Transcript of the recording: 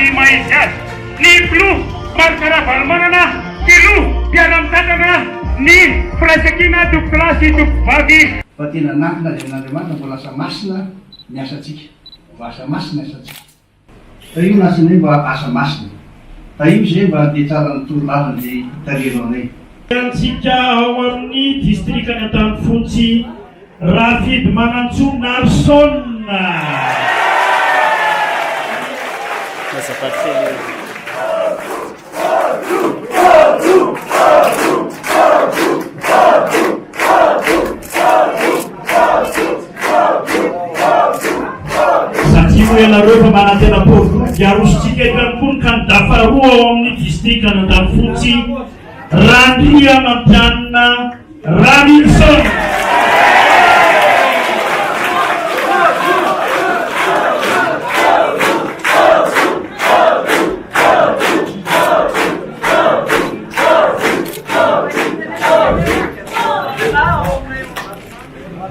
Maishat, ni Blue, Markara Balmanana, Kilu, Pianam Tatana, ni Prasekina Duklasi Dukbagi. Patina nakna dengan mana bolasa masna nyasa cik, bahasa masna saja. Tapi nasi ini bahasa masna. Tapi saya bahas di cara tular di Tarilone. Dan sejauh ini distrik Kanatan Funci Rafid Mangancu Narsona. Saksimu yang lalu pemanatena pun Jarus ciketan pun kan dapat ruang di distrik Kanatan Funci Randia Mantana Radisson.